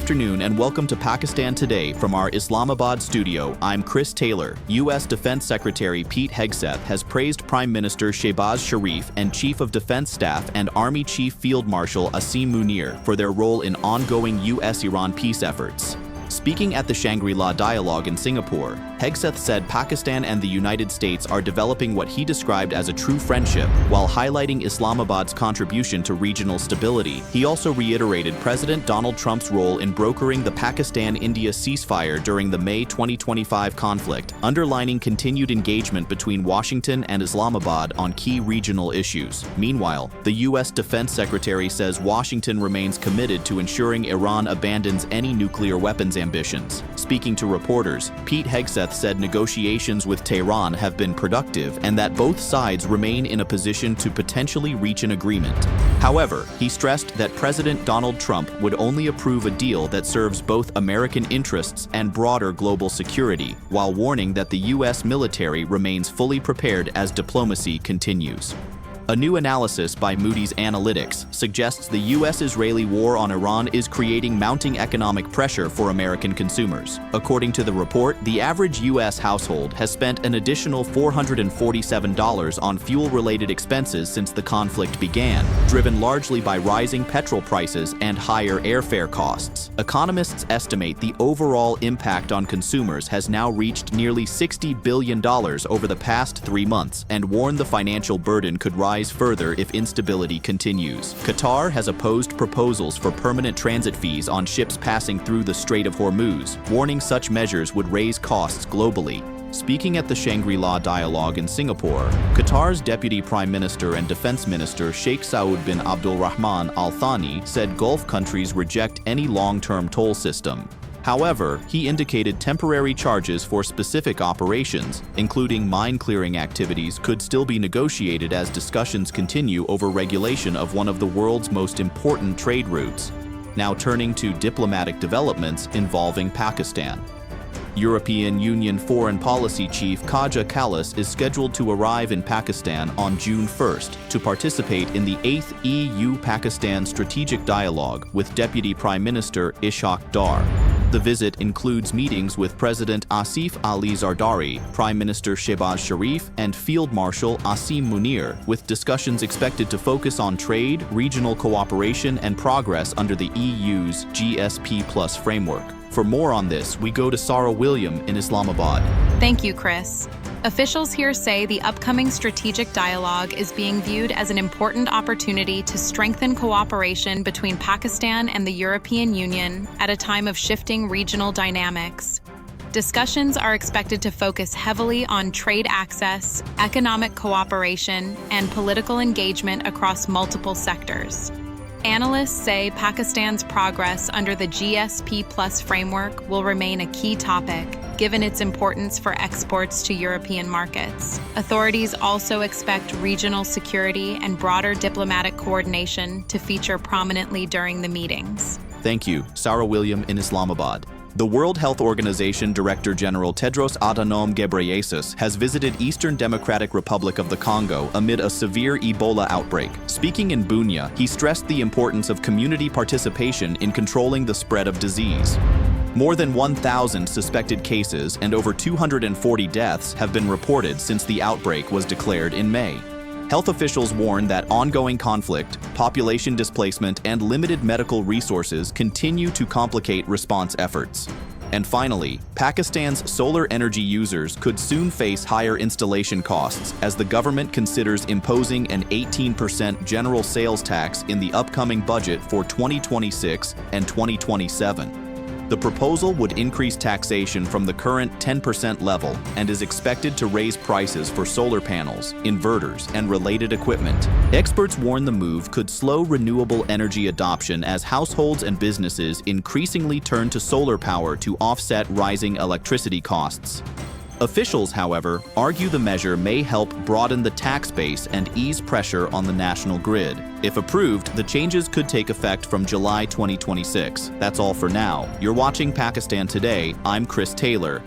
afternoon and welcome to Pakistan Today from our Islamabad studio. I'm Chris Taylor. U.S. Defense Secretary Pete Hegseth has praised Prime Minister Shehbaz Sharif and Chief of Defense Staff and Army Chief Field Marshal Asim Munir for their role in ongoing U.S.-Iran peace efforts. Speaking at the Shangri-La Dialogue in Singapore, Hegseth said Pakistan and the United States are developing what he described as a true friendship, while highlighting Islamabad's contribution to regional stability. He also reiterated President Donald Trump's role in brokering the Pakistan-India ceasefire during the May 2025 conflict, underlining continued engagement between Washington and Islamabad on key regional issues. Meanwhile, the U.S. Defense Secretary says Washington remains committed to ensuring Iran abandons any nuclear weapons ambitions. Speaking to reporters, Pete Hegseth said negotiations with Tehran have been productive and that both sides remain in a position to potentially reach an agreement. However, he stressed that President Donald Trump would only approve a deal that serves both American interests and broader global security, while warning that the U.S. military remains fully prepared as diplomacy continues. A new analysis by Moody's Analytics suggests the U.S.-Israeli war on Iran is creating mounting economic pressure for American consumers. According to the report, the average U.S. household has spent an additional $447 on fuel-related expenses since the conflict began, driven largely by rising petrol prices and higher airfare costs. Economists estimate the overall impact on consumers has now reached nearly $60 billion over the past 3 months and warn the financial burden could rise further if instability continues. Qatar has opposed proposals for permanent transit fees on ships passing through the Strait of Hormuz, warning such measures would raise costs globally. Speaking at the Shangri-La Dialogue in Singapore, Qatar's Deputy Prime Minister and Defense Minister Sheikh Saud bin Abdulrahman Al Thani said Gulf countries reject any long-term toll system. However, he indicated temporary charges for specific operations, including mine-clearing activities, could still be negotiated as discussions continue over regulation of one of the world's most important trade routes. Now turning to diplomatic developments involving Pakistan. European Union Foreign Policy Chief Kaja Kallas is scheduled to arrive in Pakistan on June 1st to participate in the 8th EU-Pakistan Strategic Dialogue with Deputy Prime Minister Ishaq Dar. The visit includes meetings with President Asif Ali Zardari, Prime Minister Shehbaz Sharif, and Field Marshal Asim Munir, with discussions expected to focus on trade, regional cooperation, and progress under the EU's GSP+ framework. For more on this, we go to Sarah William in Islamabad. Thank you, Chris. Officials here say the upcoming strategic dialogue is being viewed as an important opportunity to strengthen cooperation between Pakistan and the European Union at a time of shifting regional dynamics. Discussions are expected to focus heavily on trade access, economic cooperation, and political engagement across multiple sectors. Analysts say Pakistan's progress under the GSP+ framework will remain a key topic, given its importance for exports to European markets. Authorities also expect regional security and broader diplomatic coordination to feature prominently during the meetings. Thank you, Sarah William in Islamabad. The World Health Organization Director General Tedros Adhanom Ghebreyesus has visited Eastern Democratic Republic of the Congo amid a severe Ebola outbreak. Speaking in Bunia, he stressed the importance of community participation in controlling the spread of disease. More than 1,000 suspected cases and over 240 deaths have been reported since the outbreak was declared in May. Health officials warn that ongoing conflict, population displacement, and limited medical resources continue to complicate response efforts. And finally, Pakistan's solar energy users could soon face higher installation costs as the government considers imposing an 18% general sales tax in the upcoming budget for 2026 and 2027. The proposal would increase taxation from the current 10% level and is expected to raise prices for solar panels, inverters, and related equipment. Experts warn the move could slow renewable energy adoption as households and businesses increasingly turn to solar power to offset rising electricity costs. Officials, however, argue the measure may help broaden the tax base and ease pressure on the national grid. If approved, the changes could take effect from July 2026. That's all for now. You're watching Pakistan Today. I'm Chris Taylor.